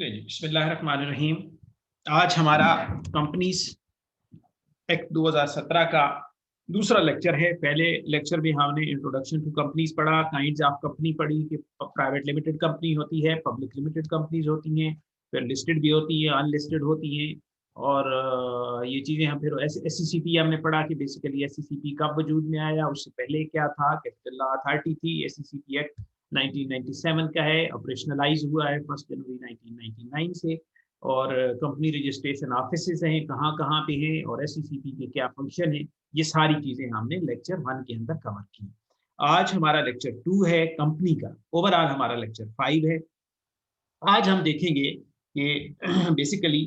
बिस्मिल्लाहिर्रहमानिर्रहीम। आज हमारा कंपनीज एक्ट 2017 का दूसरा लेक्चर है। पहले लेक्चर में हमने इंट्रोडक्शन टू कंपनीज पढ़ा, काइंड्स ऑफ कंपनी पढ़ी कि प्राइवेट लिमिटेड कंपनी होती है, पब्लिक लिमिटेड कंपनीज होती हैं, फिर लिस्टेड भी होती हैं, अनलिस्टेड होती हैं। और ये चीज़ें हम फिर SCCP हमने पढ़ा कि बेसिकली SCCP कब वजूद में आया, उससे पहले क्या था, कैपिटल लॉ अथॉरिटी थी। SCCP एक्ट 1997 का है, ऑपरेशनलाइज हुआ है 1 जनवरी 1999 से। और कंपनी रजिस्ट्रेशन ऑफिसेज हैं, कहाँ कहाँ पे हैं, और SCCP के क्या फंक्शन है, ये सारी चीज़ें हमने लेक्चर 1 के अंदर कवर की। आज हमारा लेक्चर 2 है कंपनी का। ओवरऑल हमारा लेक्चर 5 है। आज हम देखेंगे कि बेसिकली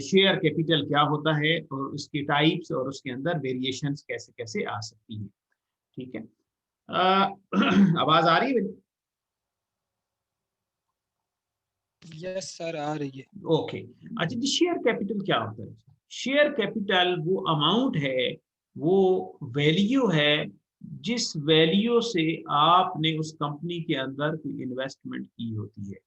शेयर कैपिटल क्या होता है और उसके टाइप्स और उसके अंदर वेरिएशंस कैसे कैसे आ सकती है। ठीक है, आवाज आ रही है? यस सर, आ रही है। ओके। अच्छा, शेयर कैपिटल क्या होता है? शेयर कैपिटल वो अमाउंट है, वो वैल्यू है जिस वैल्यू से आपने उस कंपनी के अंदर कोई इन्वेस्टमेंट की होती है।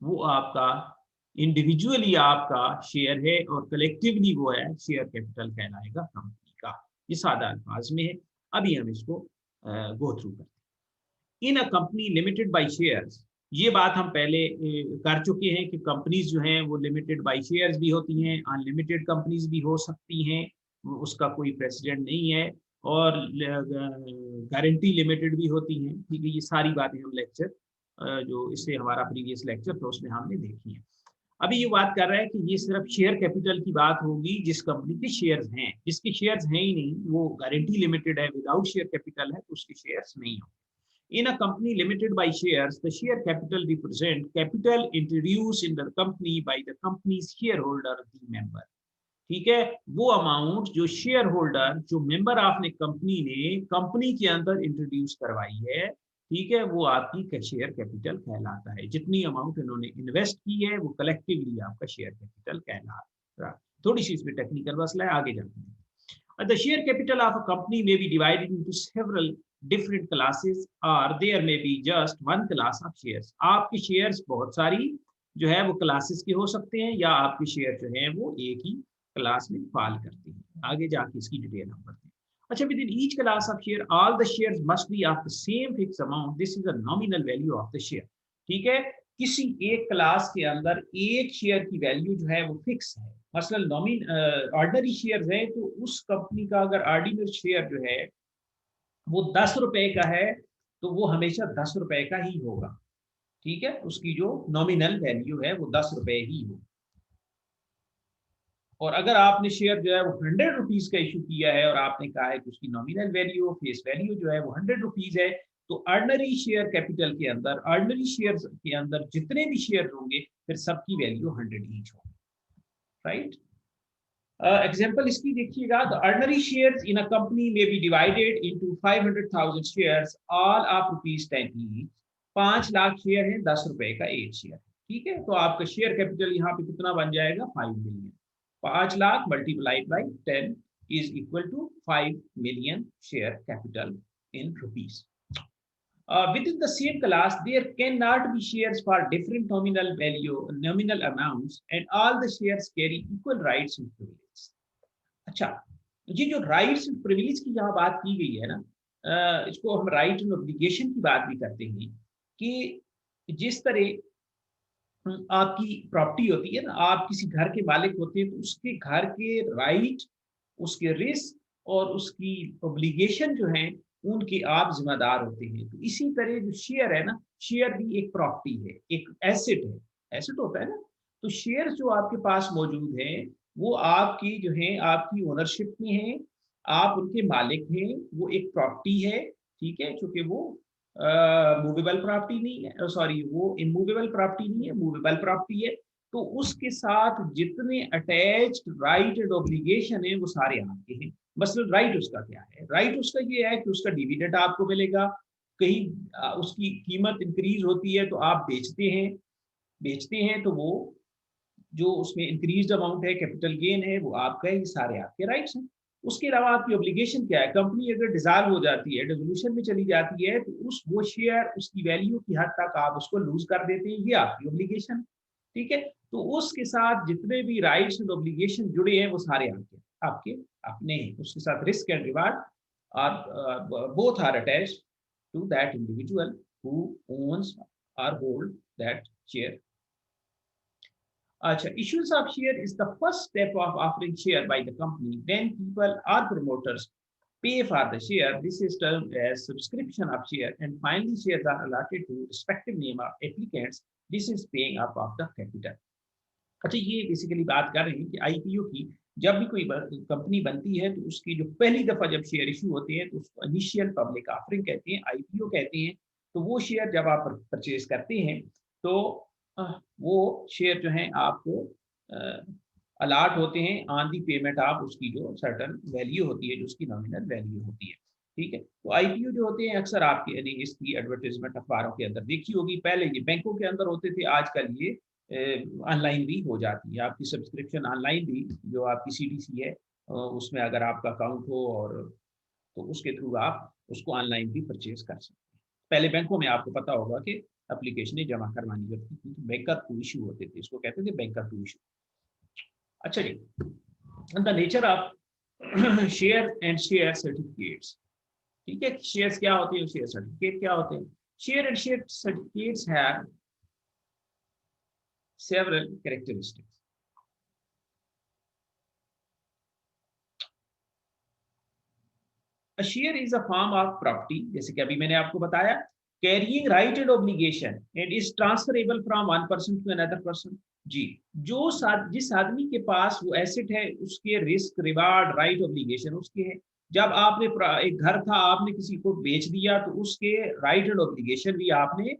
वो आपका इंडिविजुअली आपका शेयर है और कलेक्टिवली वो है शेयर कैपिटल कहलाएगा कंपनी का। ये सादा अल्फाज में है। अभी हम इसको गो थ्रू करते हैं। In a company limited by shares, ये बात हम पहले कर चुके हैं कि कंपनीज जो हैं वो लिमिटेड बाय शेयर्स भी होती हैं, अनलिमिटेड कंपनीज भी हो सकती हैं, उसका कोई प्रेसिडेंट नहीं है, और गारंटी लिमिटेड भी होती हैं। ठीक है, ये सारी बातें हम लेक्चर जो इससे हमारा प्रीवियस लेक्चर था उसमें हमने देखी है। अभी ये बात कर रहा है कि ये सिर्फ शेयर कैपिटल की बात होगी जिस कंपनी के शेयर्स हैं। जिसके शेयर्स हैं ही नहीं, वो गारंटी लिमिटेड है, विदाउट शेयर कैपिटल है, तो उसके शेयर्स नहीं होंगे। In a company limited by shares, the share capital represent capital introduced in the company by the company's shareholder, the member. ठीक है, वो अमाउंट जो शेयर होल्डर, जो मेंबर आपने कंपनी ने कंपनी के अंदर इंट्रोड्यूस करवाई है, ठीक है, वो आपकी शेयर कैपिटल कहलाता है। जितनी अमाउंट इन्होंने इन्वेस्ट की है वो कलेक्टिवली आपका शेयर कैपिटल कहला रहा है। थोड़ी सी इसमें टेक्निकल मसला है, आगे जाते हैं। The share capital of a company may be divided into several different classes, or there may be just one class of shares. आपके शेयर्स बहुत सारी जो है वो क्लासेस के हो सकते हैं, या आपके शेयर जो है वो एक ही क्लास में फॉल करते हैं। आगे जाके इसकी डिटेल हम पढ़ते हैं। अच्छा, with in each class of share all the shares must be of the same fix amount, this is the nominal value of the share. ठीक है, किसी एक क्लास के अंदर एक शेयर की वैल्यू जो है वो फिक्स है। मसलन ऑर्डिनरी शेयर है, तो उस कंपनी का अगर ऑर्डिनरी शेयर जो है वो 10 रुपए का है, तो वो हमेशा 10 रुपए का ही होगा। ठीक है, उसकी जो नॉमिनल वैल्यू है वो 10 रुपए ही हो। और अगर आपने शेयर जो है वो 100 रुपीज का इशू किया है और आपने कहा है कि उसकी नॉमिनल वैल्यू, फेस वैल्यू जो है वो 100 रुपीज है, तो ऑर्डिनरी शेयर कैपिटल के अंदर, ऑर्डिनरी शेयर के अंदर जितने भी शेयर होंगे फिर सबकी वैल्यू 100 ईच होगी। राइट, एग्जाम्पल इसकी देखिएगा। The ordinary shares in a company में be divided into 500,000 shares all of ₹10 each. 5 lakh share है, 10 रुपए का एक शेयर। ठीक है, तो आपका शेयर कैपिटल यहाँ पे कितना बन जाएगा? 5 million. 5 lakh multiplied by 10 is equal to 5 million share capital in rupees. Within the same class, there cannot be shares for different nominal value, nominal amounts, and all the shares carry equal rights and privileges. अच्छा, ये जो rights and privilege की यहाँ बात की गई है ना, इसको हम राइट एंड ऑब्लिगेशन की बात भी करते हैं कि जिस तरह आपकी प्रॉपर्टी होती है ना, आप किसी घर के मालिक होते हैं, तो उसके घर के राइट, उसके रिस्क और उसकी ऑब्लिगेशन जो है उनके आप जिम्मेदार होते हैं। तो इसी तरह जो शेयर है ना, शेयर भी एक प्रॉपर्टी है, एक एसेट है। एसेट होता है ना, तो शेयर जो आपके पास मौजूद है वो आपकी जो है आपकी ओनरशिप में है, आप उनके मालिक हैं, वो एक प्रॉपर्टी है। ठीक है, क्योंकि वो मूवेबल प्रॉपर्टी नहीं है, सॉरी, वो इमूवेबल प्रॉपर्टी नहीं है, मूवेबल प्रॉपर्टी है। तो उसके साथ जितने अटैच्ड राइट एंड ऑब्लिगेशन है वो सारे आपके हैं। मसलन राइट उसका क्या है? राइट उसका ये है कि उसका डिविडेंड आपको मिलेगा, कहीं उसकी कीमत इंक्रीज होती है तो आप बेचते हैं तो वो जो उसमें इंक्रीज अमाउंट है, कैपिटल गेन है, वो आपका है। ये सारे आपके राइट्स हैं। उसके अलावा आपकी ऑब्लिगेशन क्या है? कंपनी अगर डिसॉल्व हो जाती है, डिसोल्यूशन में चली जाती है, तो वो शेयर, उसकी वैल्यू की हद तक आप उसको लूज कर देते हैं, ये आपकी ऑब्लिगेशन। ठीक है। तो उसके साथ जितने भी राइट्स एंड ऑब्लिगेशन जुड़े हैं वो सारे आपके आपके अपने हैं। उसके साथ risk and reward are both are attached to that individual who owns or hold that share. Acha, issues of share is the first step of offering share by the company. When people or promoters pay for the share, this is termed as subscription of share, and finally shares are allotted to respective name of applicants. This is paying up of the capital. अच्छा, ये basically बात कर रहे हैं कि IPO की जब भी कोई कंपनी बनती है तो उसकी जो पहली दफा जब शेयर इशू होते हैं तो उसको इनिशियल पब्लिक ऑफरिंग कहते हैं, आईपीओ कहते हैं। तो वो शेयर जब आप परचेज करते हैं तो वो शेयर जो है आपको अलाट होते हैं ऑन दी पेमेंट ऑफ उसकी जो सर्टन वैल्यू होती है, जो उसकी नॉमिनल वैल्यू होती है। ठीक है। तो आईपीओ जो होते हैं अक्सर आपके यानी इसकी एडवर्टाइजमेंट अखबारों के अंदर देखी होगी। पहले ये बैंकों के अंदर होते थे, आजकल ये ऑनलाइन भी हो जाती है। आपकी सब्सक्रिप्शन ऑनलाइन भी जो आपकी सीडीसी है उसमें अगर आपका अकाउंट हो और तो उसके थ्रू आप उसको ऑनलाइन भी परचेज कर सकते हैं। पहले बैंकों में आपको पता होगा कि एप्लीकेशनें जमा करवानी पड़ती थी, तो बैंकर टू इशू होते थे, इसको कहते थे बैंकर टू इशू। अच्छा जी, the nature of share and share certificates. ठीक है, शेयर्स क्या होते हैं, शेयर सर्टिफिकेट क्या होते हैं। Share and share certificates have several characteristics. A share is a form of property, जैसे कि अभी मैंने आपको बताया, carrying right and obligation and is transferable from one person to another person. जी, जो जिस आदमी के पास वो एसेट है उसके रिस्क रिवार्ड राइट ऑब्लिगेशन उसके है। जब आपने एक घर था आपने किसी को बेच दिया तो उसके राइट एंड ऑब्लिगेशन भी आपने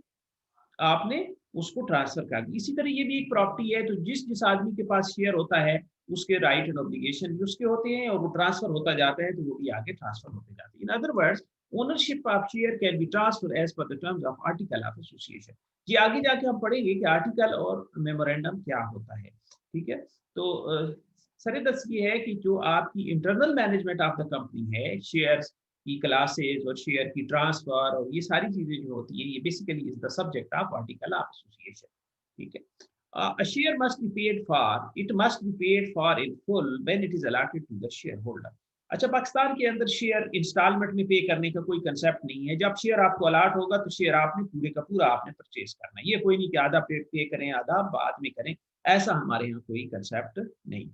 आपने उसको ट्रांसफर कर दी। इसी तरह ये भी एक प्रॉपर्टी है, तो जिस आदमी के पास शेयर होता है उसके राइट एंड ऑब्लिगेशन भी उसके होते हैं और वो ट्रांसफर होता जाता है तो वो भी आगे ट्रांसफर होते जाते हैं। In other words, ownership of share can be transfer as per the terms of article of association. जी, आगे जाके हम पढ़ेंगे कि आर्टिकल और मेमोरेंडम क्या होता है। ठीक है, तो सरेदस ये है कि जो आपकी internal management of the company है, शेयर्स की क्लासेस और शेयर की ट्रांसफर और ये सारी चीजें जो होती है, ये basically is the subject of article of association. ठीक है, a share must be paid for, it must be paid for in full when it is allotted to the shareholder. अच्छा, पाकिस्तान के अंदर शेयर इंस्टॉलमेंट में पे करने का कोई कंसेप्ट नहीं है। जब शेयर आपको अलाट होगा तो शेयर आपने पूरे का पूरा आपने परचेज करना है। ये कोई नहीं कि आधा पे करें आधा बाद में करें, ऐसा हमारे यहाँ कोई कंसेप्ट नहीं।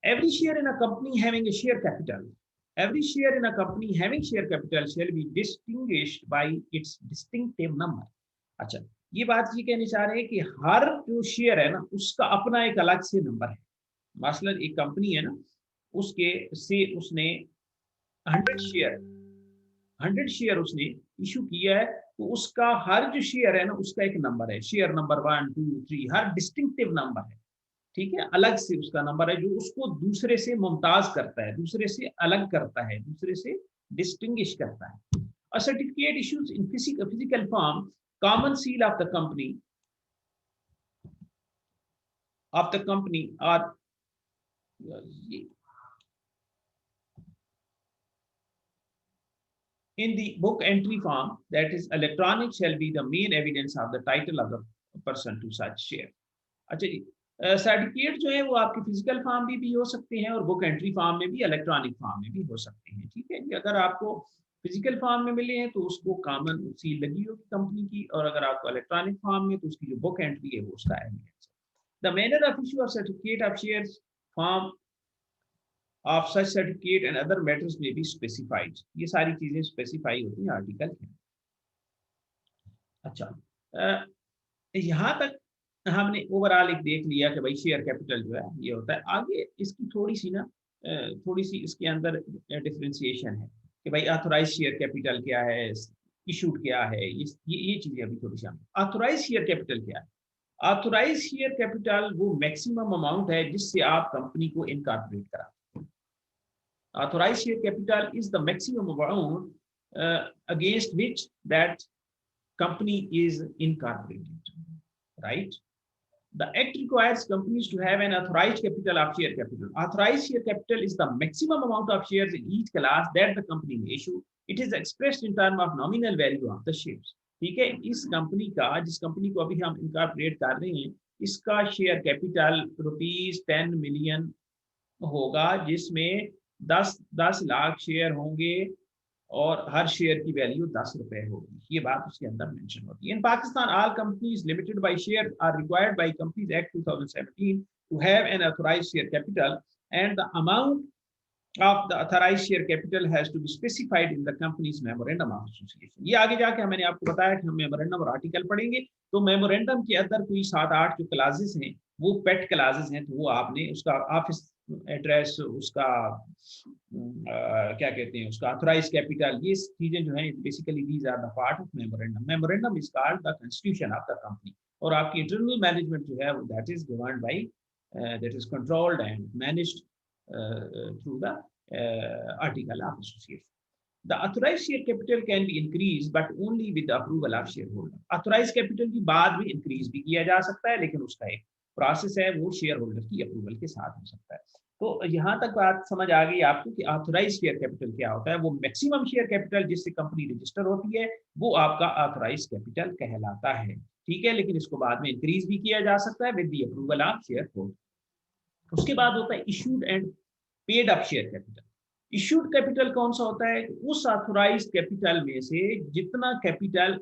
Every share in a company having a share capital, every share in a company having share capital shall be distinguished by its distinctive number. अच्छा, ये बात ये कहनी चाह रहे हैं कि हर जो शेयर है ना उसका अपना एक अलग से नंबर है। मसलन एक कंपनी है ना, उसके से उसने 100 शेयर उसने इशू किया है, तो उसका हर जो शेयर है ना उसका एक नंबर है, शेयर नंबर 1 2 3, हर डिस्टिंक्टिव नंबर है। ठीक है, अलग से उसका नंबर है जो उसको दूसरे से मुमताज करता है, दूसरे से अलग करता है, दूसरे से डिस्टिंग्विश करता है। A certificate issued in physical form, common seal of the company or in the book entry form, that is electronic, shall be the main evidence of the title of the person to such share. अच्छा जी, certificate जो है वो आपके physical form में भी हो सकते हैं और बुक एंट्री फॉर्म में भी, इलेक्ट्रॉनिक फॉर्म में भी हो सकते हैं। ठीक है, अगर आपको फिजिकल फॉर्म में मिले हैं तो उसको कॉमन सील लगी होगी कंपनी की, और अगर आपको इलेक्ट्रॉनिक फॉर्म में तो उसकी जो बुक एंट्री है वो उसका एविडेंस है। The manner of issue of certificate of shares, form of such certificate and other matters में बी स्पेसिफाइड। ये सारी चीजें स्पेसिफाई होती हैं आर्टिकल के। अच्छा, यहाँ तक हमने ओवरऑल एक देख लिया कि भाई शेयर कैपिटल जो है ये होता है। आगे इसकी थोड़ी सी इसके अंदर डिफरेंशिएशन है कि भाई ऑथोराइज शेयर कैपिटल क्या है, इशूड क्या है, ये चीजें अभी थोड़ी सी। ऑथोराइज शेयर कैपिटल क्या है? ऑथोराइज शेयर कैपिटल वो मैक्सिमम अमाउंट है जिससे आप कंपनी को इनकॉर्पोरेट कराते हैं। Authorise share capital is the maximum amount against which that company is incorporated, right? The act requires companies to have an authorized capital of share capital. Authorized share capital is the maximum amount of shares in each class that the company may issue. It is expressed in terms of nominal value of the shares. ठीक है, इस company का, जिस company को अभी हम incorporate कर रहे हैं, इसका शेयर कैपिटल ₹10 मिलियन होगा, जिसमें 10 लाख शेयर होंगे और हर शेयर की वैल्यू ₹10 होगी। ये बात उसके अंदर मेंशन होती है। In Pakistan all companies limited by share are required by companies act 2017 to have an authorised share capital and the amount of the authorized share capital has to be specified in the company's memorandum of association। ये आगे जाके मैंने आपको बताया कि हम memorandum और article पढ़ेंगे, तो मेमोरेंडम के अंदर कोई 7-8 जो क्लासेस हैं वो पेट क्लासेस हैं, तो वो आपने उसका ऑफिस एड्रेस, उसका क्या कहते हैं, उसका ऑथराइज्ड कैपिटल, ये चीजें जो हैं basically these are the part of memorandum. Memorandum is called the constitution of the company, और आपकी इंटरनल मैनेजमेंट जो है that is governed by, that is controlled and managed through the article of association। The authorized share capital can be increased but only with the approval of shareholder। authorized capital की बाद भी increase भी किया जा सकता है, लेकिन उसका एक प्रोसेस है, वो शेयर होल्डर की अप्रूवल के साथ हो सकता है। तो यहाँ तक बात समझ आ गई आपको कि ऑथोराइज शेयर कैपिटल क्या होता है। वो मैक्सिमम शेयर कैपिटल जिससे कंपनी रजिस्टर होती है वो आपका ऑथोराइज कैपिटल कहलाता है, ठीक है, लेकिन इसको बाद में इंक्रीज भी किया जा सकता है with the approval of share holder. उसके बाद होता है issued and paid up share capital. Issued capital कौन सा होता है? उस ऑथोराइज्ड कैपिटल में से जितना कैपिटल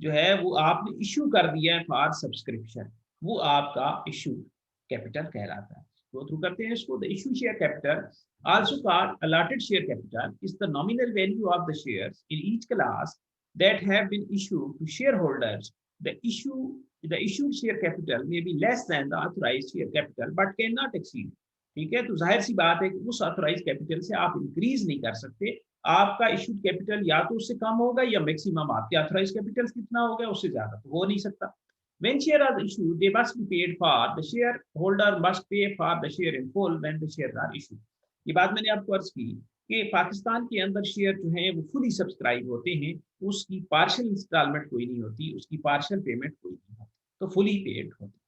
जो है वो आपने इशू कर दिया है फॉर सब्सक्रिप्शन, वो आपका इशूड कैपिटल कहलाता है। गो थ्रू करते हैं इसको। The issue share capital also called allotted share capital is the nominal value of the shares in each class that have been issued to share holders. The issued share capital may be less than the authorized share capital but cannot exceed। ठीक है, तो जाहिर सी बात है कि उस authorise capital से आप इंक्रीज नहीं कर सकते। आपका इशूड कैपिटल या तो उससे कम होगा या मैक्सिमम आपके ऑथोराइज कैपिटल कितना हो गया उससे ज्यादा तो हो नहीं सकता। When share are issued, they must be paid for। The shareholder must pay for the share in full when the shares are issued। ये बात मैंने आपको अर्ज की कि पाकिस्तान के अंदर शेयर जो है वो फुली सब्सक्राइब होते हैं, उसकी पार्शियल इंस्टॉलमेंट कोई नहीं होती, उसकी पार्शियल पेमेंट कोई नहीं होती, तो फुली पेड होती।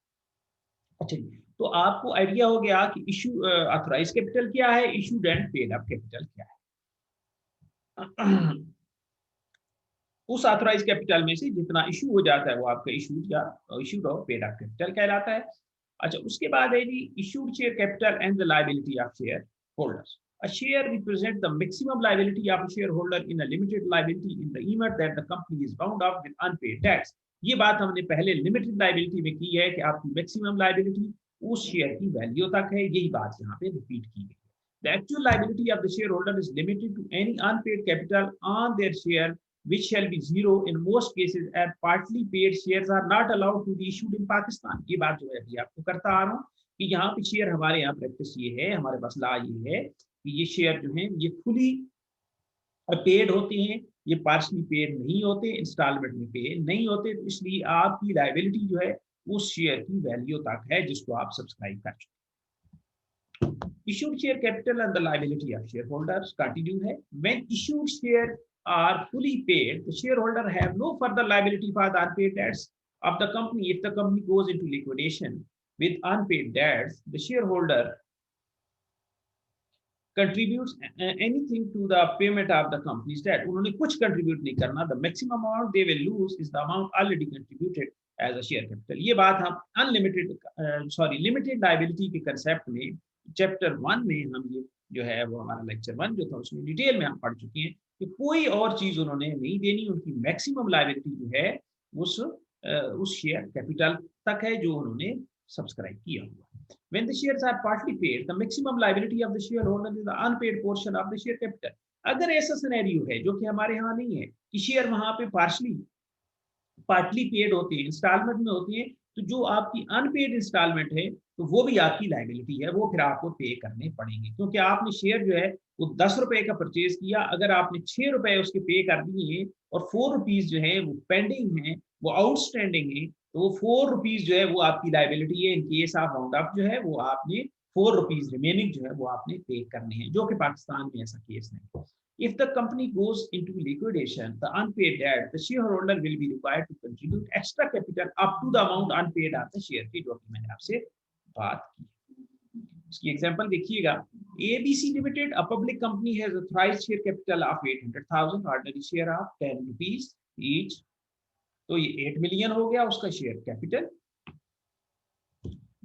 अच्छा जी, तो आपको आइडिया हो गया कि इशू ऑथराइज कैपिटल क्या है, issued and paid up capital क्या है। उस ऑथराइज कैपिटल में से जितना इशू हो जाता है वो आपका इशूड या इशूड और पेड अप कैपिटल कहलाता है। अच्छा, उसके बाद है जी issued share capital and the liability of share holders. A share represents the maximum liability of a shareholder in a limited liability in the event that the company is bound up with unpaid debts। ये बात हमने पहले limited liability में की है कि आपकी maximum liability उस शेयर की वैल्यू तक है, यही बात यहाँ पे रिपीट की गई है। The actual liability of the shareholder is limited to any unpaid capital on their share which shall be zero in most cases and partly paid shares are not allowed to be issued in Pakistan। ये बात जो है अभी आपको करता आ रहा हूँ कि यहाँ पे शेयर हमारे यहाँ प्रैक्टिस ये है, हमारे पास लॉ ये है कि ये शेयर जो है ये फुली पेड होते हैं, ये पार्शली पेड नहीं होते, इंस्टॉलमेंट में पे नहीं होते, तो इसलिए आपकी लायबिलिटी जो है उस शेयर की वैल्यू तक है जिसको आप सब्सक्राइब कर चुके। Issued share capital and the liability of share holders continue है। When issued share are fully paid, the shareholder have no further liability for the unpaid debts of the company। If the company goes into liquidation with unpaid debts, the shareholder contributes anything to the payment of the company's debt। उन्होंने कुछ contribute नहीं करना। The maximum amount they will lose is the amount already contributed as a share capital। ये बात हम unlimited limited liability के concept में chapter 1 में हम ये जो है वो हमारा lecture 1 जो था उसमें डिटेल में हम पढ़ चुके हैं कि कोई और चीज उन्होंने नहीं देनी, उनकी मैक्सिमम लायबिलिटी जो है उस शेयर कैपिटल तक है जो उन्होंने सब्सक्राइब किया हुआ। When the shares are partly paid, the maximum liability of the shareholder is the unpaid portion of the share capital। अगर ऐसा सिनेरियो है जो कि हमारे यहाँ नहीं है कि शेयर वहां पे पार्टली पेड होते हैं, इंस्टॉलमेंट में होती है, तो जो आपकी अनपेड इंस्टॉलमेंट है तो वो भी आपकी लायबिलिटी है, वो फिर आपको पे करने पड़ेंगे, क्योंकि आपने शेयर जो है वो 10 रुपए का परचेज किया, अगर आपने 6 रुपए उसके पे कर दिए और 4 रुपीज जो है वो पेंडिंग है, वो आउटस्टैंडिंग है, तो वो 4 रुपीज जो है वो आपकी लायबिलिटी है। In case of bound up जो है वो आपने 4 रुपीज रिमेनिंग जो है वो आपने पे करने हैं, जो कि पाकिस्तान में ऐसा केस नहीं। If the company goes into liquidation, the unpaid debt, the shareholder will be required to contribute extra capital up to the amount unpaid of the share की, जो कि मैंने आपसे बात की। इसकी एग्जांपल देखिएगा। ABC Limited, a public company, has authorized share capital of 800,000, ordinary share of 10 rupees each, तो ये 8 मिलियन हो गया उसका share capital.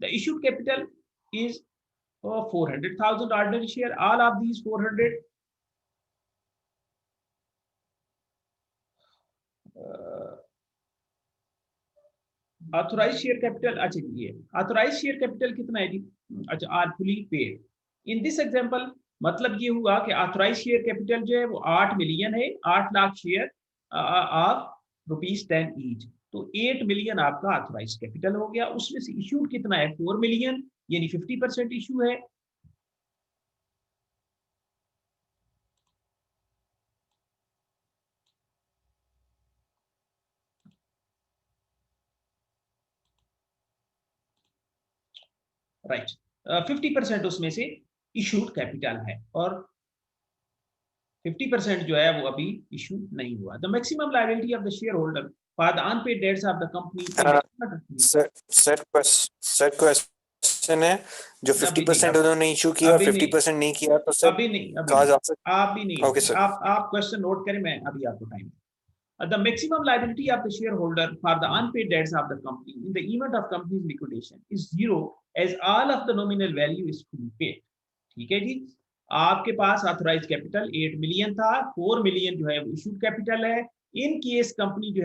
The issued capital is 400,000 ordinary share. All of these 400 authorise share capital. अच्छा ये authorise share capital कितना है जी? अच्छा are fully paid. In this example मतलब ये हुआ कि ऑथोराइज शेयर कैपिटल जो है वो 8 मिलियन है, 8 लाख शेयर ऑफ ₹10 ईच। तो 8 मिलियन आपका ऑथोराइज कैपिटल हो गया। उसमें से इश्यूड कितना है? 4 मिलियन, यानी 50% इशू है। राइट, 50% उसमें से इशूड कैपिटल है और 50% जो है वो अभी इशू नहीं हुआ। The maximum liability of the share holder for the unpaid debts of the company. Sir question है जो 50% उन्होंने इशू किया और 50% नहीं किया तो सर अभी नहीं, कहा जा सकता आप भी नहीं। ओके सर आप क्वेश्चन नोट करें, मैं अभी आपको time. The maximum liability of the shareholder for the unpaid debts of the company in the event of company's liquidation is zero, as all of the nominal value is fully paid. ठीक है जी। आपके पास authorise capital 8 million था, 4 million जो है वो issued capital है। In case company जो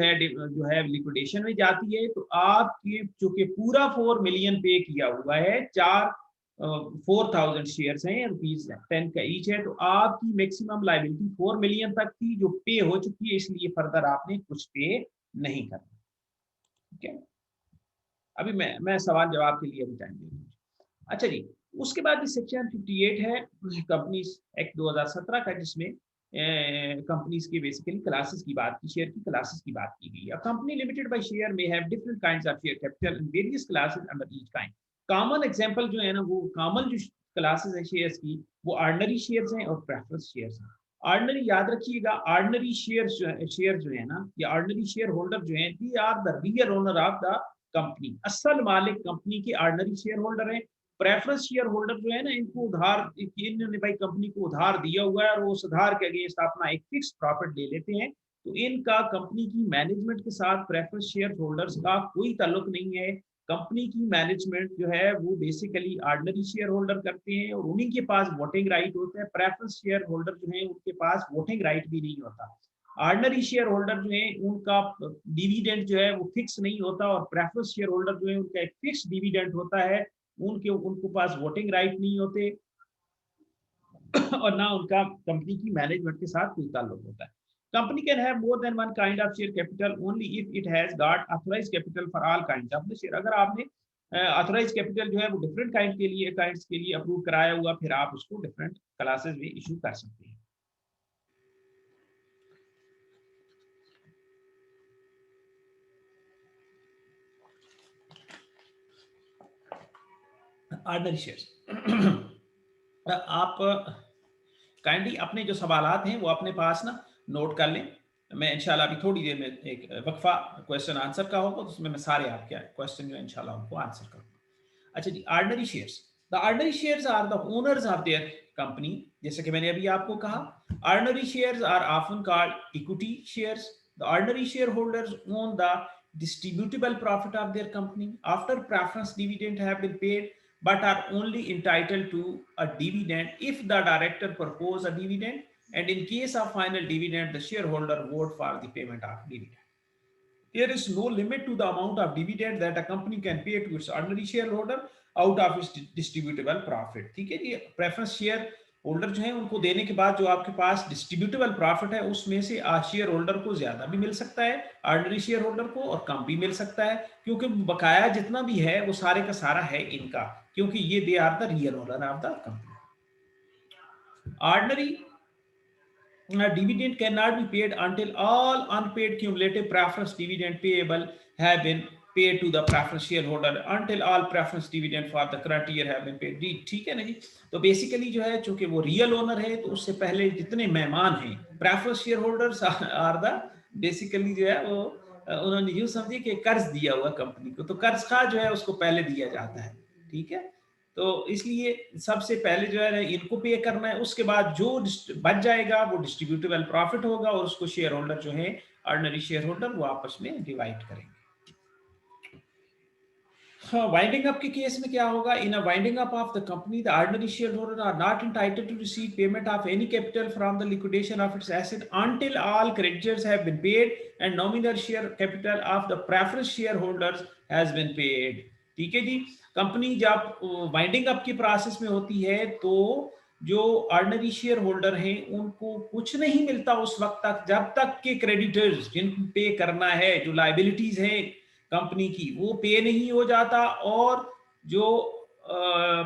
है लिक्विडेशन में जाती है तो आपके चूंकि पूरा 4 मिलियन पे किया हुआ है, 4,000 शेयर्स हैं, ₹10 का ईच है, तो आपकी मैक्सिमम लायबिलिटी 4 मिलियन तक थी जो पे हो चुकी है, इसलिए फर्दर आपने कुछ पे नहीं करना। ठीक है, अभी मैं सवाल जवाब के लिए अभी टाइम दे दूँ। अच्छा जी, उसके बाद सेक्शन 58 है कंपनीज एक्ट 2017 का, जिसमें कंपनीज की बेसिकली क्लासेस की बात की, शेयर की क्लासेस की बात की गई है। कंपनी लिमिटेड बाय शेयर में have different kinds of share capital and various classes under each kind. Common example जो है ना, वो कॉमन जो क्लासेस है शेयर्स की, वो ऑर्डिनरी शेयर्स हैं और प्रेफरेंस शेयर्स हैं। ऑर्डिनरी याद रखिएगा, ऑर्डिनरी शेयर जो है ना, या ऑर्डिनरी शेयर होल्डर जो है, they are the real owner of the company. असल मालिक कंपनी के ऑर्डिनरी शेयर होल्डर है। प्रेफरेंस शेयर होल्डर जो है ना, इनको उधार, इन्होंने भाई कंपनी को उधार दिया हुआ है और वो उस उधार के अगेंस्ट अपना एक फिक्स प्रॉफिट ले लेते हैं, तो इनका कंपनी की मैनेजमेंट के साथ प्रेफरेंस शेयर होल्डर्स का कोई ताल्लुक नहीं है। कंपनी की मैनेजमेंट जो है वो बेसिकली ऑर्डिनरी शेयर होल्डर करते हैं और उन्हीं के पास वोटिंग राइट होता है। प्रेफरेंस शेयर होल्डर जो है उनके पास वोटिंग राइट भी नहीं होता। ऑर्डिनरी शेयर होल्डर जो है उनका डिविडेंड जो है वो फिक्स नहीं होता और प्रेफरेंस शेयर होल्डर जो है उनका एक फिक्स डिविडेंड होता है। उनको पास वोटिंग राइट नहीं होते और ना उनका कंपनी की मैनेजमेंट के साथ कोई ताल्लुक होता है। Company can have more than one kind of share capital only if it has got authorised capital for all kinds of the share. अगर आपने ऑथराइज्ड कैपिटल जो है वो डिफरेंट काइंड्स के लिए अप्रूव कराया हुआ, फिर आप उसको डिफरेंट क्लासेस में इशू कर सकते हैं। ऑर्डिनरी शेयर्स, आप काइंडली अपने जो सवालात हैं वो अपने पास ना नोट कर लें। मैं इंशाल्लाह अभी थोड़ी देर में एक वक्फा क्वेश्चन आंसर का होगा, तो उसमें मैं सारे आपके क्वेश्चन जो इंशाल्लाह उनको आंसर करूंगा। अच्छा जी, ordinary shares, the ordinary shares are the owners of their company. जैसे कि मैंने अभी आपको कहा, ordinary shares are often called equity shares. The ordinary share holders own the distributable profit of their company after preference dividend have been paid, but are only entitled to a dividend if the director propose a dividend, and in case of final dividend the shareholder vote for the payment of dividend. There is no limit to the amount of dividend that a company can pay to its ordinary shareholder out of its distributable profit। ठीक है जी, preference share holder जो है उनको देने के बाद जो आपके पास डिस्ट्रीब्यूटेबल प्रॉफिट है उसमें से शेयर होल्डर को ज्यादा भी मिल सकता है, ऑर्डिनरी शेयर होल्डर को, और कम भी मिल सकता है, क्योंकि बकाया जितना भी है वो सारे का सारा है इनका, क्योंकि ये they are the real owner of the company. Ordinary dividend cannot be paid until all unpaid cumulative preference dividend payable have been paid to the preference shareholder until all preference dividend for the current year have been paid। ठीक है ना जी। तो basically जो है, चूंकि वो real owner है, तो उससे पहले जितने मेहमान हैं preference share holders are the basically जो है वो उन्होंने यूं समझिए कि कर्ज दिया हुआ कंपनी को, तो कर्ज का जो है उसको पहले दिया जाता है। ठीक है, तो इसलिए सबसे पहले जो है इनको पे करना है, उसके बाद जो बच जाएगा वो डिस्ट्रीब्यूटेबल प्रॉफिट होगा और उसको शेयर होल्डर जो है ऑर्डिनरी शेयर होल्डर वो आपस में डिवाइड करेंगे। वाइंडिंग अप के केस में क्या होगा? In a winding up of the company the ordinary share holder are not entitled to receive payment of any capital from the liquidation of its asset until all creditors have been paid and nominal share capital of the preference shareholders has been paid। ठीक है जी। Company जब winding up की process में होती है तो जो ordinary share holder हैं उनको कुछ नहीं मिलता उस वक्त तक जब तक के क्रेडिटर्स जिनको पे करना है, जो लाइबिलिटीज हैं कंपनी की, वो पे नहीं हो जाता, और जो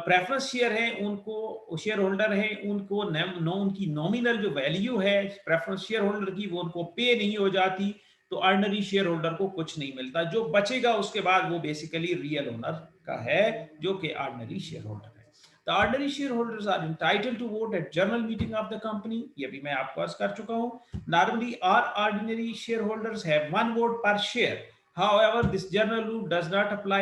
प्रेफरेंस शेयर है उनको, शेयर होल्डर है उनको उनकी नॉमिनल जो वैल्यू है प्रेफरेंस शेयर होल्डर की वो उनको पे नहीं हो जाती, तो ऑर्डिनरी शेयर होल्डर को कुछ नहीं मिलता। जो बचेगा उसके बाद वो बेसिकली रियल ओनर का है, जो कि ऑर्डिनरी शेयर होल्डर है। The ordinary shareholders are entitled to vote at general meeting of the company। ये भी मैं आपको अर्ज कर चुका हूँ। Normally, all ordinary shareholders have one vote per share। However, this general rule does not apply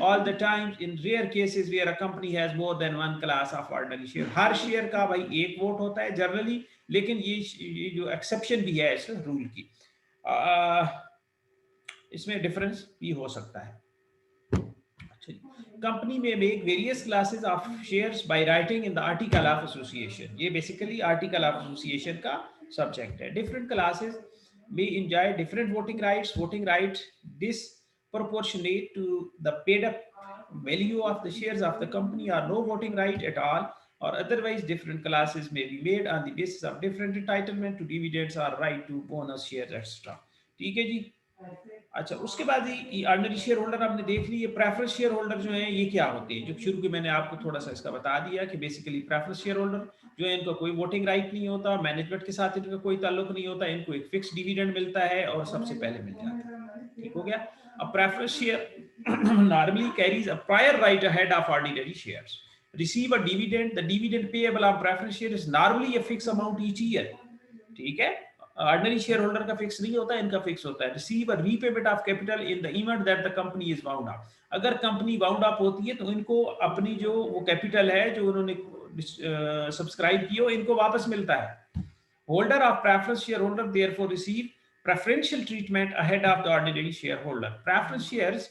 all the time in rare cases where a company has more than one class of ordinary share। Her share का भाई एक vote होता है generally, लेकिन ये जो exception भी है इस रूल की, इसमें डिफरेंस भी हो सकता है। कंपनी में make various classes of shares by writing in the article of association. ये बेसिकली आर्टिकल ऑफ एसोसिएशन का सब्जेक्ट है। Different classes may enjoy different voting rights। Voting rights disproportionate to the paid up value of the shares of the company, or no voting right at all, or otherwise different classes may be made on the basis of different entitlement to dividends or right to bonus shares etc। ठीक है जी। अच्छा, उसके बाद ही ordinary share holder आपने देख ली। Preference share holder जो है ये क्या होते हैं, जो शुरू के मैंने आपको थोड़ा सा इसका बता दिया कि बेसिकली प्रेफरेंस शेयर होल्डर जो है इनका कोई वोटिंग राइट नहीं होता, मैनेजमेंट के साथ इनका कोई ताल्लुक नहीं होता, इनको एक फिक्स डिविडेंड मिलता है और सबसे पहले मिल जाता है। ठीक हो गया। अब preference share normally carries a prior right ahead of ordinary shares. Receive a dividend, the dividend payable of preference share is normally a fix amount each year. ठीक है। ऑर्डिनरी शेयर होल्डर का फिक्स नहीं होता, इनका fix होता है। Receive a repayment of capital in the event that the company is wound up. अगर company wound up होती है तो इनको अपनी जो वो कैपिटल है जो उन्होंने सब्सक्राइब की हो, इनको वापस मिलता है। Holder of preference share holder therefore receive preferential treatment ahead of the ordinary shareholder। Preference shares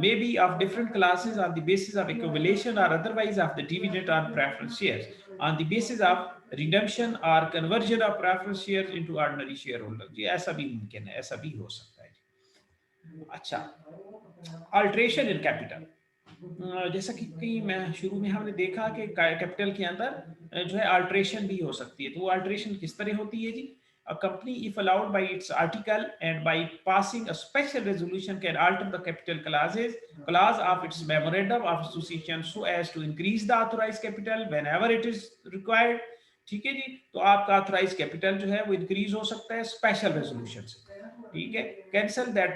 may be of different classes on the basis of accumulation or otherwise of the dividend on preference shares, on the basis of redemption or conversion of preference shares into ordinary shareholder। जी ऐसा भी मुमकिन है, ऐसा भी हो सकता है। अच्छा, अल्ट्रेशन इन कैपिटल। जैसा कि मैं शुरू में हमने देखा कि कैपिटल के अंदर जो है अल्ट्रेशन भी हो सकती है। तो वो अल्ट्रेशन किस तरह होती है जी? A company, if allowed by its article and by passing a special resolution, can alter the capital clause of its memorandum of association so as to increase the authorized capital whenever it is required। ठीक है जी। तो आपका authorized capital जो है वो increase हो सकता है special resolution से। ठीक है। Cancel that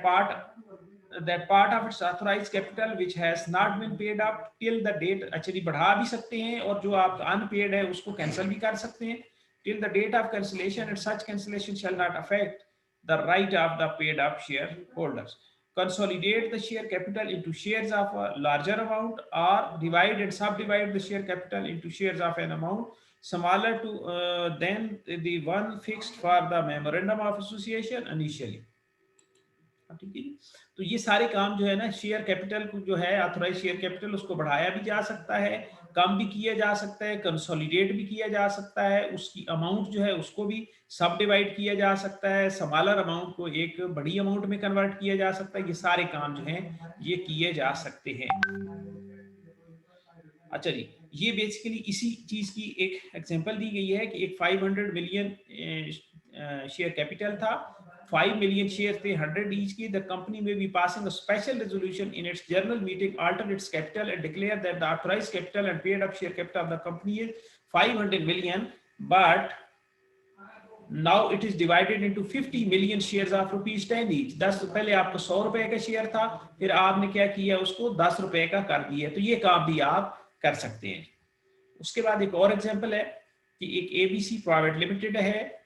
part of its authorized capital which has not been paid up till the date। Actually बढ़ा भी सकते हैं और जो आपका अनपेड है उसको कैंसिल भी कर सकते हैं till the date of cancellation, and such cancellation shall not affect the right of the paid up shareholders। Consolidate the share capital into shares of a larger amount, or divide and subdivide the share capital into shares of an amount smaller to than the one fixed for the memorandum of association initially। ठीक है। तो ये सारे काम जो है ना, share capital को जो है ऑथराइज शेयर कैपिटल उसको बढ़ाया भी जा सकता है, कम भी किया जा सकता है, कंसोलिडेट भी किया जा सकता है, उसकी अमाउंट जो है उसको भी सब डिवाइड किया जा सकता है, स्मॉलर अमाउंट को एक बड़ी अमाउंट में कन्वर्ट किया जा सकता है। ये सारे काम जो हैं ये किए जा सकते हैं। अच्छा जी, ये बेसिकली इसी चीज की एक एग्जांपल दी गई है कि एक 500 मिलियन शेयर कैपिटल था, 5 million shares थे 100 each की। The company may be passing a special resolution in its general meeting, alter its capital and declare that the authorized capital and paid up share capital of the company is 500 million, but now it is divided into 50 million shares of ₹10 each। 10 पहले आपको 100 रुपए का share था, फिर आपने क्या किया उसको 10 रुपए का कर दिया। तो ये काम भी आप कर सकते हैं। उसके बाद एक और एग्जांपल है कि एक ABC प्राइवेट लिमिटेड है,